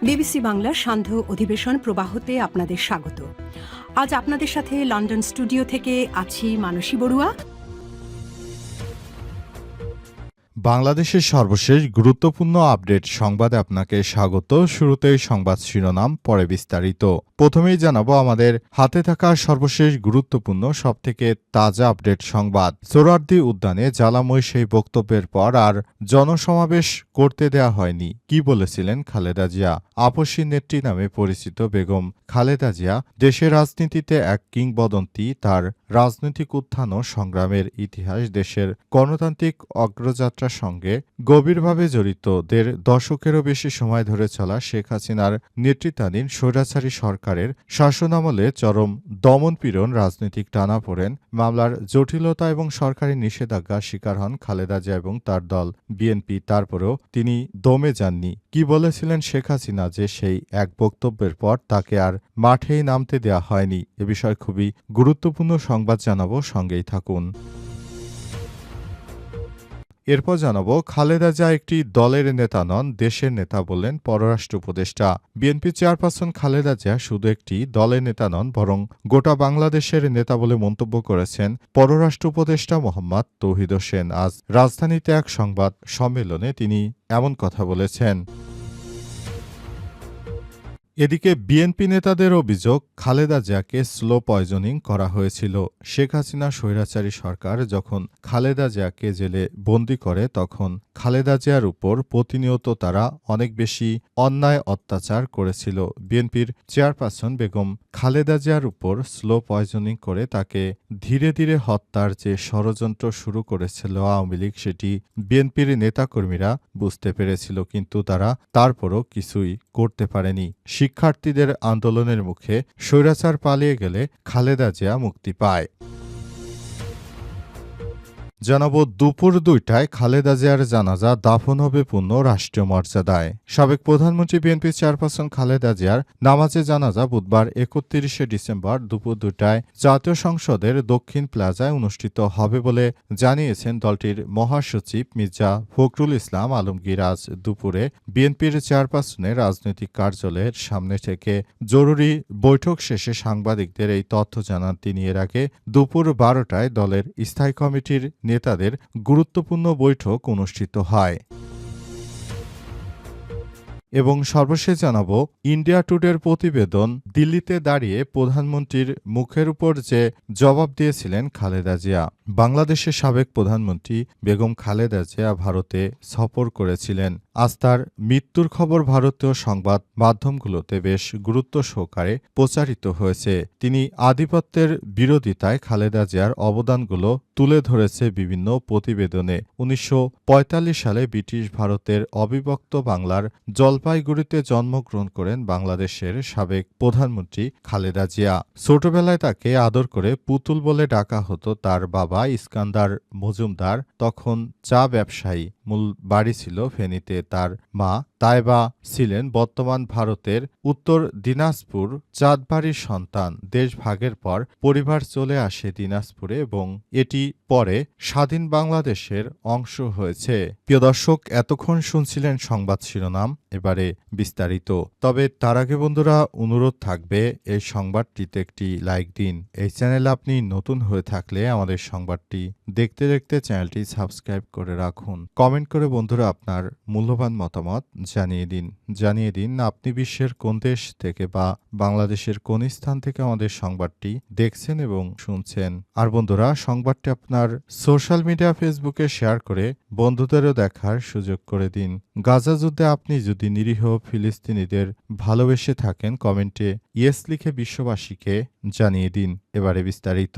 BBC বাংলার সান্ধ্য অধিবেশন প্রবাহতে আপনাদের স্বাগত। আজ আপনাদের সাথে লন্ডন স্টুডিও থেকে আছি মানসী বড়ুয়া। বাংলাদেশের সর্বশেষ গুরুত্বপূর্ণ আপডেট সংবাদে আপনাকে স্বাগত। শুরুতেই সংবাদ শিরোনাম, পরে বিস্তারিত। প্রথমেই জানাবো আমাদের হাতে থাকা সর্বশেষ গুরুত্বপূর্ণ সবথেকে তাজা আপডেট সংবাদ। সোহরাওয়ার্দী উদ্যানে জ্বালাময় সেই বক্তব্যের পর আর জনসমাবেশ করতে দেয়া হয়নি। কি বলেছিলেন খালেদা জিয়া? আপসী নেত্রী নামে পরিচিত বেগম খালেদা জিয়া দেশের রাজনীতিতে এক কিংবদন্তি। তার রাজনৈতিক উত্থান ও সংগ্রামের ইতিহাস দেশের গণতান্ত্রিক অগ্রযাত্রার সঙ্গে গভীরভাবে জড়িত। দেড় দশকেরও বেশি সময় ধরে চলা শেখ হাসিনার নেতৃত্বাধীন স্বৈরাচারী সরকারের শাসনামলে চরম দমনপীড়ন, রাজনৈতিক টানাপোড়েন, মামলার জটিলতা এবং সরকারি নিষেধাজ্ঞার শিকার হন খালেদা জিয়া এবং তার দল বিএনপি। তারপরেও তিনি দমে যাননি। কি বলেছিলেন শেখ হাসিনা যে সেই এক বক্তব্যের পর তাকে আর মাঠেই নামতে দেয়া হয়নি? এ বিষয়ে খুবই গুরুত্বপূর্ণ সংবাদ জানাবো, সঙ্গেই থাকুন। এরপর জানাবো, খালেদা জিয়া একটি দলের নেতা নন, দেশের নেতা বললেন পররাষ্ট্র উপদেষ্টা। বিএনপি চেয়ারপারসন খালেদা জিয়া শুধু একটি দলের নেতা নন, বরং গোটা বাংলাদেশের নেতা বলে মন্তব্য করেছেন পররাষ্ট্র উপদেষ্টা মোহাম্মদ তৌহিদ হোসেন। আজ রাজধানীতে এক সংবাদ সম্মেলনে তিনি এমন কথা বলেছেন। এদিকে বিএনপি নেতাদের অভিযোগ, খালেদা জিয়াকে স্লো পয়জনিং করা হয়েছিল। শেখ হাসিনা স্বৈরাচারী সরকার যখন খালেদা জিয়াকে জেলে বন্দী করে, তখন খালেদা জিয়ার উপর প্রতিনিয়ত তারা অনেক বেশি অন্যায় অত্যাচার করেছিল। বিএনপির চেয়ারপারসন বেগম খালেদা জিয়ার উপর স্লো পয়জনিং করে তাকে ধীরে ধীরে হত্যার যে ষড়যন্ত্র শুরু করেছিল আওয়ামী লীগ, সেটি বিএনপির নেতাকর্মীরা বুঝতে পেরেছিল, কিন্তু তারা তারপরও কিছুই করতে পারেনি। শিক্ষার্থীদের আন্দোলনের মুখে স্বৈরাচার পালিয়ে গেলে খালেদা জিয়া মুক্তি পায়। জানাবো, দুপুর 2টায় খালেদা জিয়ার জানাজা দাফন হবে পূর্ণ রাষ্ট্রীয় মর্যাদায়। সাবেক প্রধানমন্ত্রী বিএনপি চেয়ারপারসন খালেদা জিয়ার নামাজে জানাজা বুধবার 31শে ডিসেম্বর দুপুর 2টায় জাতীয় সংসদের দক্ষিণ প্লাজায় অনুষ্ঠিত হবে বলে জানিয়েছেন দলটির মহাসচিব মির্জা ফখরুল ইসলাম আলমগীর। আজ দুপুরে বিএনপির চেয়ারপারসনের রাজনৈতিক কার্যালয়ের সামনে থেকে জরুরি বৈঠক শেষে সাংবাদিকদের এই তথ্য জানান তিনি। এর আগে দুপুর 12টায় দলের স্থায়ী কমিটির নেতাদের গুরুত্বপূর্ণ বৈঠক অনুষ্ঠিত হয়। এবং সর্বশেষ জানাবো, ইন্ডিয়া টুডের প্রতিবেদন, দিল্লিতে দাঁড়িয়ে প্রধানমন্ত্রীর মুখের উপর যে জবাব দিয়েছিলেন খালেদা জিয়া। বাংলাদেশের সাবেক প্রধানমন্ত্রী বেগম খালেদা জিয়া ভারতে সফর করেছিলেন। আজ তার মৃত্যুর খবর ভারতীয় সংবাদ মাধ্যমগুলোতে বেশ গুরুত্ব সহকারে প্রচারিত হয়েছে। তিনি আধিপত্যের বিরোধিতায় খালেদা জিয়ার অবদানগুলো তুলে ধরেছে বিভিন্ন প্রতিবেদনে। 1945 সালে ব্রিটিশ ভারতের অবিভক্ত বাংলার জলপাইগুড়িতে জন্মগ্রহণ করেন বাংলাদেশের সাবেক প্রধানমন্ত্রী খালেদা জিয়া। ছোটবেলায় তাকে আদর করে পুতুল বলে ডাকা হতো। তার বাবা ইস্কান্দার মজুমদার তখন চা ব্যবসায়ী, মূল বাড়ি ছিল ফেনীতে। তার মা তাইবা ছিলেন বর্তমান ভারতের উত্তর দিনাজপুর চাঁদবাড়ির সন্তান। দেশ ভাগের পর পরিবার চলে আসে দিনাজপুরে এবং এটি পরে স্বাধীন বাংলাদেশের অংশ হয়েছে। প্রিয় দর্শক, এতক্ষণ শুনছিলেন সংবাদ শিরোনাম, এবারে বিস্তারিত। তবে তার আগে বন্ধুরা, অনুরোধ থাকবে এই সংবাদটিতে একটি লাইক দিন। এই চ্যানেলে আপনি নতুন হয়ে থাকলে আমাদের সংবাদটি দেখতে দেখতে চ্যানেলটি সাবস্ক্রাইব করে রাখুন। কমেন্ট করে বন্ধুরা আপনার মূল্যবান মতামত জানিয়ে দিন আপনি বিশ্বের কোন দেশ থেকে বা বাংলাদেশের কোন স্থান থেকে আমাদের সংবাদটি দেখছেন এবং শুনছেন। আর বন্ধুরা, সংবাদটি আপনার সোশ্যাল মিডিয়া ফেসবুকে শেয়ার করে বন্ধুদেরও দেখার সুযোগ করে দিন। গাজা যুদ্ধে আপনি যদি নিরীহ ফিলিস্তিনিদের ভালোবেসে থাকেন, কমেন্টে ইয়েস লিখে বিশ্ববাসীকে জানিয়ে দিন। এবারে বিস্তারিত।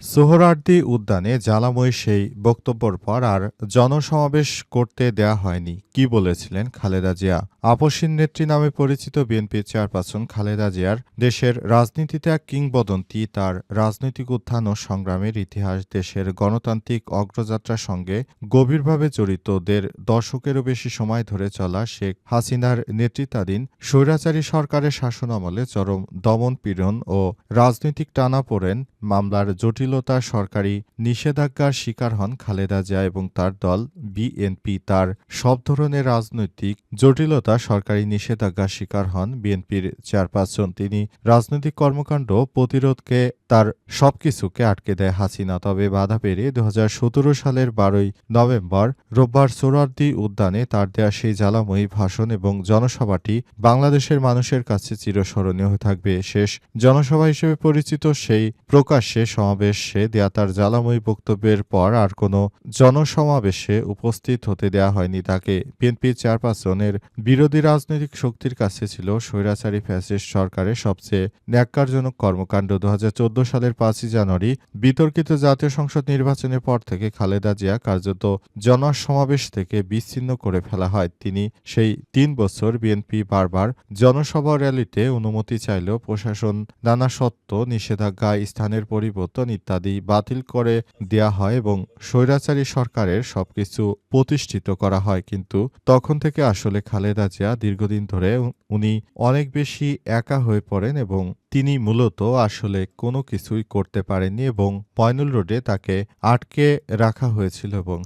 সোহরাওয়ার্দী উদ্যানে জ্বালাময় সেই বক্তব্যের পর আর জনসমাবেশ করতে দেয়া হয়নি। কি বলেছিলেন খালেদা জিয়া? আপসী নেত্রী নামে পরিচিত বিএনপি চেয়ারপারসন খালেদা জিয়ার দেশের রাজনীতিতে এক কিংবদন্তি। তার রাজনৈতিক উত্থান ও সংগ্রামের ইতিহাস দেশের গণতান্ত্রিক অগ্রযাত্রার সঙ্গে গভীরভাবে জড়িত। দেড় দশকেরও বেশি সময় ধরে চলা শেখ হাসিনার নেতৃত্বাধীন স্বৈরাচারী সরকারের শাসনামলে চরম দমনপীড়ন ও রাজনৈতিক টানাপোড়েন, মামলার জটিল জটিলতা সরকারি নিষেধাজ্ঞার শিকার হন খালেদা জিয়া এবং তার দল বিএনপি। তার সব ধরনের রাজনৈতিক জটিলতা সরকারি নিষেধাজ্ঞার শিকার হন বিএনপির চেয়ারপারসন। তিনি রাজনৈতিক কর্মকাণ্ড প্রতিরোধকে তার সবকিছুকে আটকে দেয় হাসিনা। তবে বাধা পেরিয়ে ২০১৭ সালের ১২ই নভেম্বর রোববার সোহরাওয়ার্দী উদ্যানে তার দেয়া সেই জ্বালাময়ী ভাষণ এবং জনসভাটি বাংলাদেশের মানুষের কাছে চিরস্মরণীয় হয়ে থাকবে। শেষ জনসভা হিসেবে পরিচিত সেই প্রকাশ্যে সমাবেশে দেয়া তার জ্বালাময়ী বক্তব্যের পর আর কোনো জনসমাবেশে উপস্থিত হতে দেয়া হয়নি তাকে। বিএনপির চেয়ারপারসনের বিরোধী রাজনৈতিক শক্তির কাছে ছিল স্বৈরাচারী ফ্যাসিস্ট সরকারের সবচেয়ে ন্যাক্কারজনক কর্মকাণ্ড। ২০১৪ সালের ৫ই জানুয়ারি বিতর্কিত জাতীয় সংসদ নির্বাচনের পর থেকে খালেদা জিয়া কার্যত জনসমাবেশ থেকে বিচ্ছিন্ন করে ফেলা হয়। তিনি সেই ৩ বছর বিএনপি বারবার জনসভা র্যালিতে অনুমতি চাইলেও প্রশাসন নানা সত্ত্ব, নিষেধাজ্ঞা, স্থানের পরিবর্তন ইত্যাদি বাতিল করে দেয়া হয় এবং স্বৈরাচারী সরকারের সবকিছু প্রতিষ্ঠিত করা হয়। কিন্তু তখন থেকে আসলে খালেদা জিয়া দীর্ঘদিন ধরে উনি অনেক বেশি একা হয়ে পড়েন এবং তিনি মূলত আসলে কোনো কিছুই করতে পারেননি এবং পয়নুল রোডে তাকে আটকে রাখা হয়েছিল এবং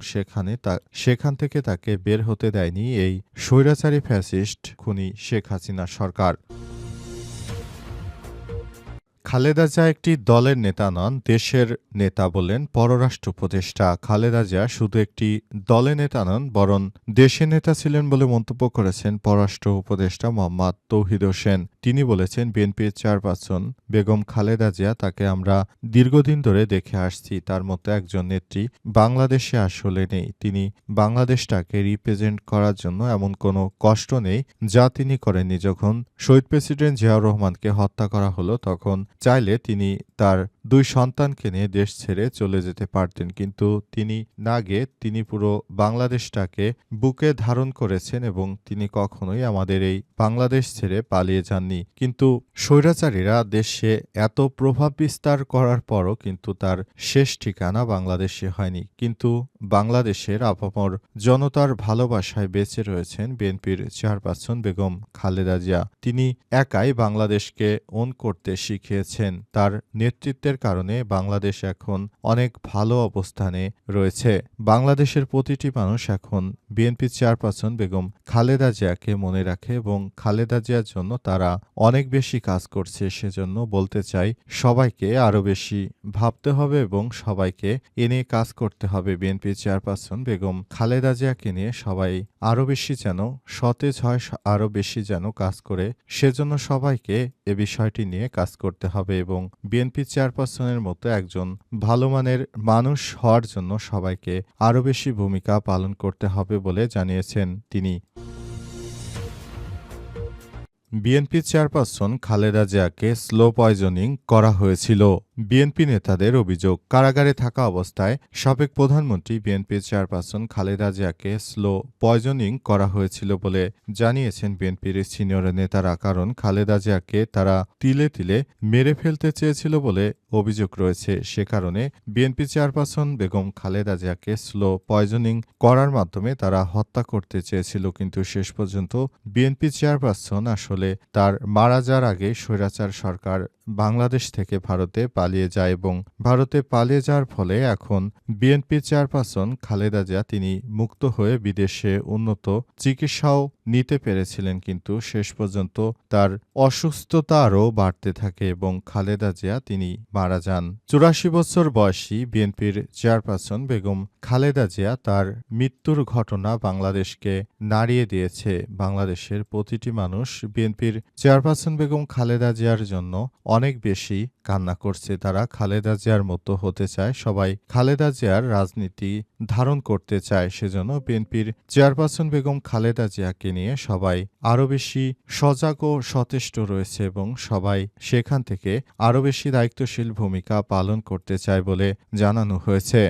সেখান থেকে তাকে বের হতে দেয়নি এই স্বৈরাচারী ফ্যাসিস্ট খুনি শেখ হাসিনা সরকার। খালেদা জিয়া একটি দলের নেতা নন, দেশের নেতা বললেন পররাষ্ট্র উপদেষ্টা। খালেদা জিয়া শুধু একটি দলের নেতা নন, বরং দেশের নেতা ছিলেন বলে মন্তব্য করেছেন পররাষ্ট্র উপদেষ্টা মোহাম্মদ তৌহিদ হোসেন। তিনি বলেছেন, বিএনপির চেয়ারপারসন বেগম খালেদা জিয়া, তাকে আমরা দীর্ঘদিন ধরে দেখে আসছি। তার মতো একজন নেত্রী বাংলাদেশে আসলে নেই। তিনি বাংলাদেশটাকে রিপ্রেজেন্ট করার জন্য এমন কোনো কষ্ট নেই যা তিনি করেননি। যখন শহীদ প্রেসিডেন্ট জিয়াউর রহমানকে হত্যা করা হলো, তখন চাইলে তিনি তার ২ সন্তানকে নিয়ে দেশ ছেড়ে চলে যেতে পারতেন, কিন্তু তিনি না গিয়ে তিনি পুরো বাংলাদেশটাকে বুকে ধারণ করেছেন এবং তিনি কখনোই আমাদের এই বাংলাদেশ ছেড়ে পালিয়ে যাননি। কিন্তু স্বৈরাচারীরা দেশে এত প্রভাব বিস্তার করার পরও কিন্তু তার শেষ ঠিকানা বাংলাদেশে হয়নি। কিন্তু বাংলাদেশের আপামর জনতার ভালোবাসায় বেঁচে রয়েছেন বিএনপির চেয়ারপারসন বেগম খালেদা জিয়া। তিনি একাই বাংলাদেশকে ওন করতে শিখিয়েছেন। তার নেতৃত্বের কারণে বাংলাদেশ এখন অনেক ভালো অবস্থানে রয়েছে। বাংলাদেশের প্রতিটি মানুষ এখন বিএনপি চেয়ারপারসন বেগম খালেদা জিয়াকে মনে রাখে এবং খালেদা জিয়ার জন্য তারা অনেক বেশি কাজ করছে। সেজন্য বলতে চাই, সবাইকে আরও বেশি ভাবতে হবে এবং সবাইকে এ নিয়ে কাজ করতে হবে। বিএনপি চেয়ারপারসন বেগম খালেদা জিয়াকে নিয়ে সবাই আরও বেশি যেন সতেজ হয়, আরও বেশি যেন কাজ করে, সেজন্য সবাইকে এ বিষয়টি নিয়ে কাজ করতে হবে এবং বিএনপি চেয়ারপারসনের মতো একজন ভালো মানের মানুষ হওয়ার জন্য সবাইকে আরও বেশি ভূমিকা পালন করতে হবে বলে জানিয়েছেন তিনি। বিএনপি চেয়ারপারসন খালেদা জিয়াকে স্লো পয়জনিং করা হয়েছিল। বিএনপি নেতাদের অভিযোগ, কারাগারে থাকা অবস্থায় সাবেক প্রধানমন্ত্রী বিএনপির চেয়ারপারসন খালেদা জিয়াকে স্লো পয়জনিং করা হয়েছিল বলে জানিয়েছেন বিএনপির সিনিয়র নেতারা। কারণ খালেদা জিয়াকে তারা তিলে তিলে মেরে ফেলতে চেয়েছিল বলে অভিযোগ রয়েছে। সে কারণে বিএনপি চেয়ারপারসন বেগম খালেদা জিয়াকে স্লো পয়জনিং করার মাধ্যমে তারা হত্যা করতে চেয়েছিল। কিন্তু শেষ পর্যন্ত বিএনপি চেয়ারপারসন আসলে তার মারা যাওয়ার আগে স্বৈরাচার সরকার বাংলাদেশ থেকে ভারতে পালিয়ে যায় এবং ভারতে পালিয়ে যাওয়ার ফলে এখন বিএনপি চেয়ারপারসন খালেদা জিয়া তিনি মুক্ত হয়ে বিদেশে উন্নত চিকিৎসাও নিতে পেরেছিলেন। কিন্তু শেষ পর্যন্ত তার অসুস্থতা আরও বাড়তে থাকে এবং খালেদা জিয়া তিনি মারা যান। ৮৪ বছর বয়সী বিএনপির চেয়ারপারসন বেগম খালেদা জিয়া তার মৃত্যুর ঘটনা বাংলাদেশকে নাড়িয়ে দিয়েছে। বাংলাদেশের প্রতিটি মানুষ বিএনপির চেয়ারপারসন বেগম খালেদা জিয়ার জন্য অনেক বেশি কান্না করছে। তারা খালেদা জিয়ার মতো হতে চায়, সবাই খালেদা জিয়ার রাজনীতি ধারণ করতে চায়। সেজন্য বিএনপির চেয়ারপারসন বেগম খালেদা জিয়াকে নিয়ে সবাই আরও বেশি সজাগ ও সচেষ্ট রয়েছে এবং সবাই সেখান থেকে আরও বেশি দায়িত্বশীল ভূমিকা পালন করতে চায় বলে জানানো হয়েছে।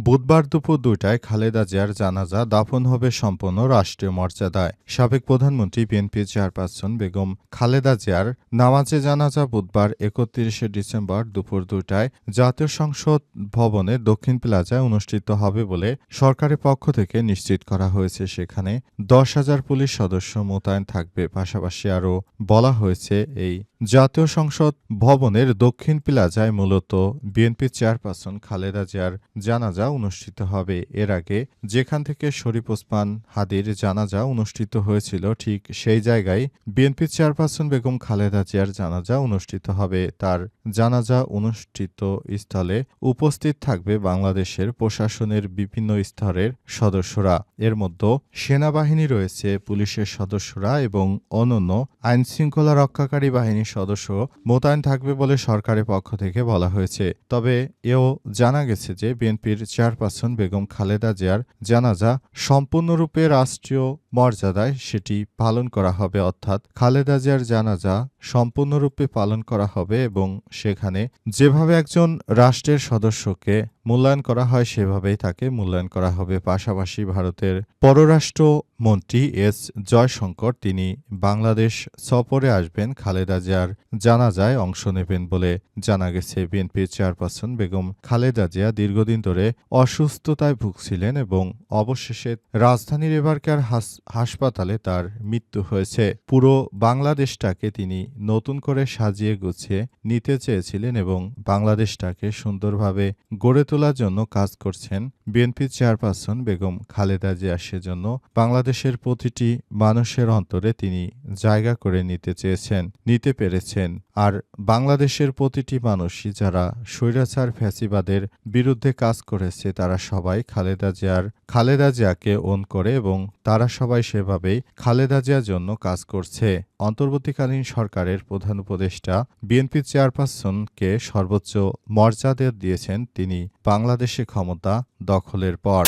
বুধবার দুপুর 2টায় খালেদা জিয়ার জানাজা দাফন হবে সম্পূর্ণ রাষ্ট্রীয় মর্যাদায়। সাবেক প্রধানমন্ত্রী বিএনপি চেয়ারপারসন বেগম খালেদা জিয়ার নামাজে জানাজা বুধবার 31শে ডিসেম্বর দুপুর 2টায় জাতীয় সংসদ ভবনে দক্ষিণ প্লাজায় অনুষ্ঠিত হবে বলে সরকারের পক্ষ থেকে নিশ্চিত করা হয়েছে। সেখানে 10,000 পুলিশ সদস্য মোতায়েন থাকবে। পাশাপাশি আরও বলা হয়েছে এই জাতীয় সংসদ ভবনের দক্ষিণ প্লাজায় মূলত বিএনপি চেয়ারপারসন খালেদা জিয়ার জানাজা অনুষ্ঠিত হবে। এর আগে যেখান থেকে শরীফ ওসমান হাদির জানাজা অনুষ্ঠিত হয়েছিল ঠিক সেই জায়গায় বিএনপি চেয়ারপারসন বেগম খালেদা জিয়ার জানাজা অনুষ্ঠিত হবে। তার জানাজা অনুষ্ঠিত স্থলে উপস্থিত থাকবে বাংলাদেশের প্রশাসনের বিভিন্ন স্তরের সদস্যরা। এর মধ্যে সেনাবাহিনী রয়েছে, পুলিশের সদস্যরা এবং অন্যান্য আইনশৃঙ্খলা রক্ষাকারী বাহিনীর সদস্য মোতায়েন থাকবে বলে সরকারের পক্ষ থেকে বলা হয়েছে। তবে এও জানা গেছে যে বিএনপির চেয়ারপারসন বেগম খালেদা জিয়ার জানাজা সম্পূর্ণরূপে রাষ্ট্রীয় মর্যাদায় সেটি পালন করা হবে, অর্থাৎ খালেদা জিয়ার জানাজা সম্পূর্ণরূপে পালন করা হবে এবং সেখানে যেভাবে একজন রাষ্ট্রের সদস্যকে মূল্যায়ন করা হয় সেভাবেই তাকে মূল্যায়ন করা হবে। পাশাপাশি ভারতের পররাষ্ট্র মন্ত্রী এস জয়শঙ্কর তিনি বাংলাদেশ সফরে আসবেন, খালেদা জিয়ার জানাজায় অংশ নেবেন বলে জানা গেছে। বিএনপির চেয়ারপারসন বেগম খালেদা জিয়া দীর্ঘদিন ধরে অসুস্থতায় ভুগছিলেন এবং অবশেষে রাজধানীর এবারকার হাসপাতালে তার মৃত্যু হয়েছে। পুরো বাংলাদেশটাকে তিনি নতুন করে সাজিয়ে গুছিয়ে নিতে চেয়েছিলেন এবং বাংলাদেশটাকে সুন্দরভাবে গড়ে তোলার জন্য কাজ করছেন বিএনপি চেয়ারপারসন বেগম খালেদা জিয়া। সেজন্য বাংলাদেশের প্রতিটি মানুষের অন্তরে তিনি জায়গা করে নিতে পেরেছেন। আর বাংলাদেশের প্রতিটি মানুষই যারা স্বৈরাচার ফ্যাসিবাদের বিরুদ্ধে কাজ করেছে তারা সবাই খালেদা জিয়াকে ওন করে এবং তারা সবাই সেভাবেই খালেদা জিয়ার জন্য কাজ করছে। অন্তর্বর্তীকালীন সরকারের প্রধান উপদেষ্টা বিএনপি চেয়ারপারসনকে সর্বোচ্চ মর্যাদা দিয়েছেন তিনি বাংলাদেশে ক্ষমতা দখলের পর।